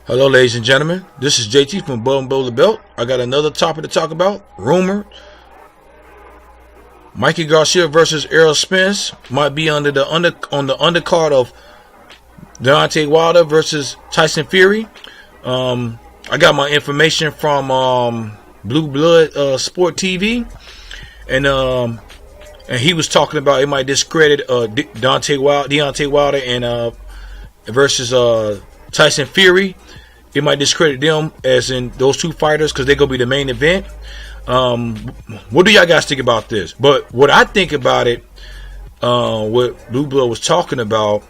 Hello, ladies and gentlemen. This is JT from Above and Below the Belt. I got another topic to talk about. Rumor: Mikey Garcia versus Errol Spence might be on the undercard of Deontay Wilder versus Tyson Fury. I got my information from Blue Blood Sport TV, and he was talking about it might discredit Deontay Wilder and versus Tyson Fury. It might discredit them as in those two fighters because they're gonna be the main event. What do y'all guys think about this? But what I think about it, what Blue Blood was talking about,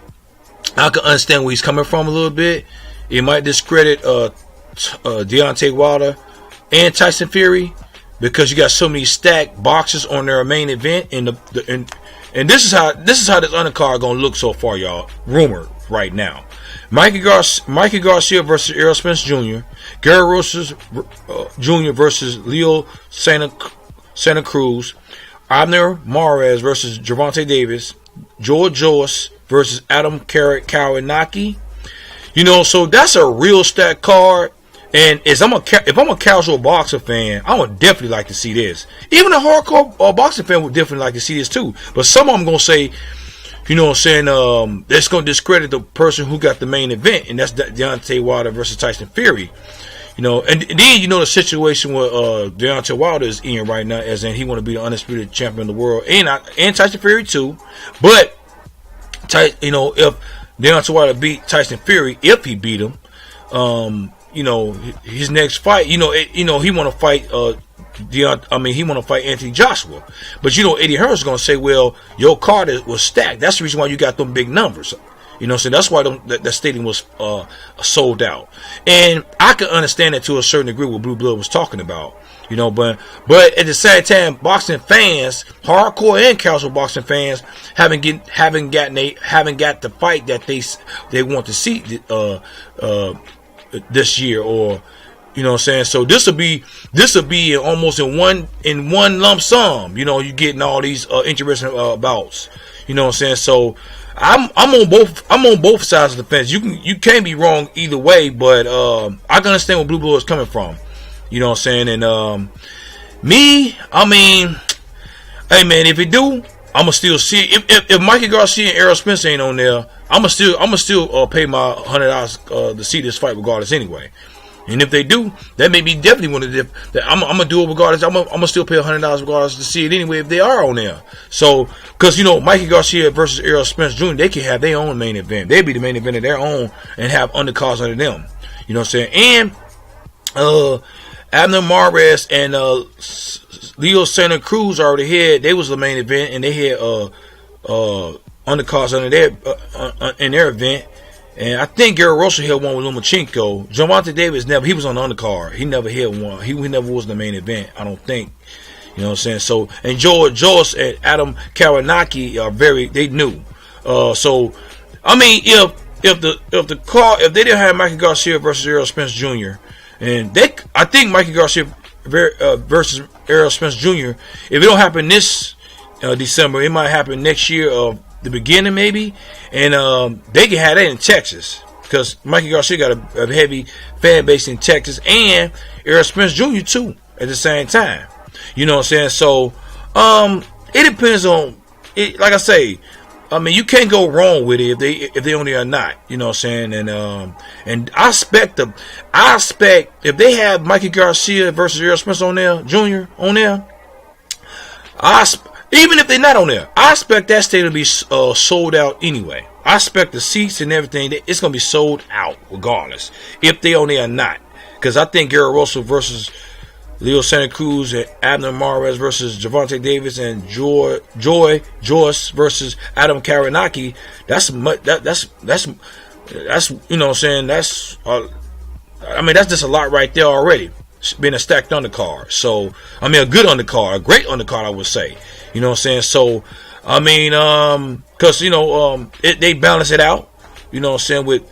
I can understand where he's coming from a little bit. It might discredit Deontay Wilder and Tyson Fury because you got so many stacked boxes on their main event, and this is how this undercard gonna look so far, y'all. Rumored right now. Mikey Garcia versus Errol Spence Jr., Gary Rosas Jr. versus Leo Santa Cruz, Abner Mares versus Gervonta Davis, George Joyce versus Adam Karanaki. So that's a real stacked card. And if I'm a casual boxer fan, I would definitely like to see this. Even a hardcore boxing fan would definitely like to see this too. But some of them gonna say, that's going to discredit the person who got the main event, and that's Deontay Wilder versus Tyson Fury. And then the situation where Deontay Wilder is in right now, as in he want to be the undisputed champion of the world, and Tyson Fury too. But if Deontay Wilder beat Tyson Fury, if he beat him, his next fight, he want to fight. He want to fight Anthony Joshua, but Eddie Hearn's gonna say, "Well, your card was stacked. That's the reason why you got them big numbers." So that's why that stadium was sold out, and I can understand that to a certain degree what Blue Blood was talking about. But at the same time, boxing fans, hardcore and casual boxing fans, haven't got the fight that they want to see this year, or. So this will be almost in one lump sum. You getting all these interesting bouts. So I'm on both sides of the fence. You can't be wrong either way, but I can understand where Blue Blood is coming from. And hey man, if it do, I'ma still see it. If Mikey Garcia and Errol Spence ain't on there, I'ma still pay my $100 to see this fight regardless anyway. And if they do, that may be definitely one of the. I'm gonna do it regardless. I'm gonna still pay $100 regardless to see it anyway if they are on there. So, because Mikey Garcia versus Errol Spence Jr., they can have their own main event. They'd be the main event of their own and have undercards under them. And Abner Mares and Leo Santa Cruz already had. They was the main event, and they had undercards under their in their event. And I think Gary Russell had one with Lomachenko. Gervonta Davis he was on the undercard. He never had one. He never was in the main event, I don't think. So, and George Joyce and Adam Karanaki are they new. If they didn't have Mikey Garcia versus Errol Spence Jr., I think Mikey Garcia versus Errol Spence Jr., if it don't happen this December, it might happen next year the beginning maybe, and they can have that in Texas because Mikey Garcia got a heavy fan base in Texas, and Errol Spence Jr. too at the same time. So it depends on it. Like I say, you can't go wrong with it if they on there or not. And I expect if they have Mikey Garcia versus Errol Spence on there, Jr. on there, even if they're not on there, I expect that stadium to be sold out anyway. I expect the seats and everything, it's going to be sold out regardless if they on there or not. Because I think Gary Russell versus Leo Santa Cruz and Abner Mares versus Gervonta Davis and Joyce versus Adam Karanaki, that's just a lot right there already. Being a stacked undercard. So, a good undercard, a great undercard, I would say. So, because, they balance it out, with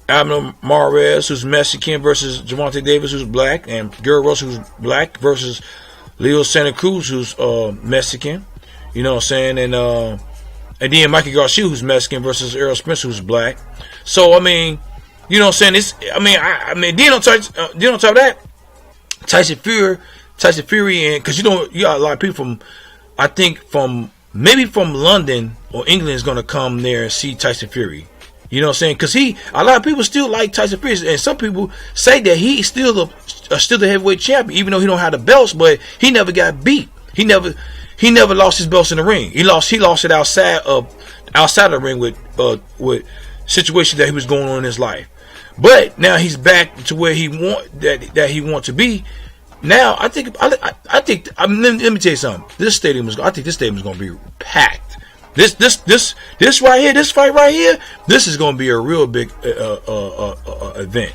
Abner Mares, who's Mexican, versus Gervonta Davis, who's black, and Gary Russell, who's black, versus Leo Santa Cruz, who's Mexican, and then Mikey Garcia, who's Mexican, versus Errol Spence, who's black. So, You know what I'm saying? It's, I mean, then on top of that, Tyson Fury, and because you got a lot of people from, I think maybe from London or England is gonna come there and see Tyson Fury. You know what I'm saying? Because a lot of people still like Tyson Fury, and some people say that he's still the heavyweight champion, even though he don't have the belts, but he never got beat. He never lost his belts in the ring. He lost it outside of the ring with situations that he was going on in his life. But now he's back to where he want to be. Now I think let me tell you something. I think this stadium is going to be packed. This right here, this fight right here, this is going to be a real big event.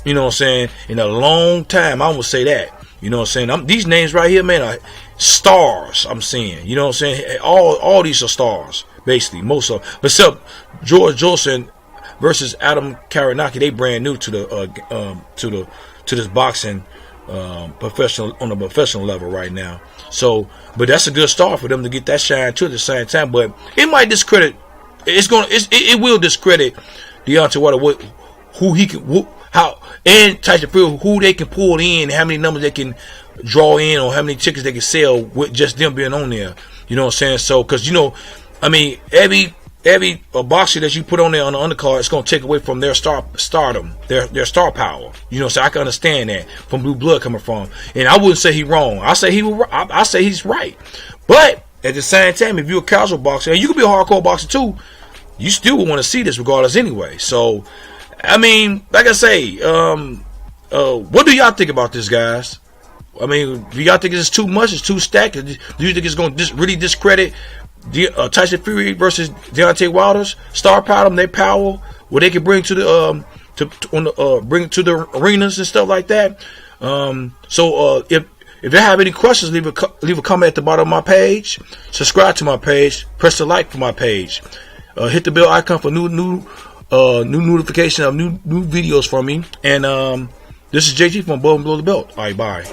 You know what I'm saying? In a long time, I would say that. You know what I'm saying? These names right here, man, are stars. I'm saying. You know what I'm saying? All these are stars, basically. Most of them, except George Jolson versus Adam Karanaki. They brand new to this boxing on a professional level right now. So, but that's a good start for them to get that shine too at the same time. But it might discredit. It will discredit Deontay Wilder, who he can, how, and Tyson Fury, who they can pull in, how many numbers they can draw in, or how many tickets they can sell with just them being on there. You know what I'm saying? So, because every boxer that you put on there on the undercard, it's going to take away from their stardom, their star power. You know, so I can understand that from Blue Blood coming from. And I wouldn't say he's wrong. I say he's right. But at the same time, if you're a casual boxer, and you can be a hardcore boxer too, you still would want to see this regardless anyway. So, I mean, like I say, what do y'all think about this, guys? I mean, do y'all think it's too much? It's too stacked? Do you think it's going to really discredit Tyson Fury versus Deontay Wilder's star power, their power, what they can bring to the bring to the arenas and stuff like that? So if you have any questions, leave a comment at the bottom of my page. Subscribe to my page. Press the like for my page. Hit the bell icon for new notification of new videos from me. And this is JG from Above and Below the Belt. All right, bye.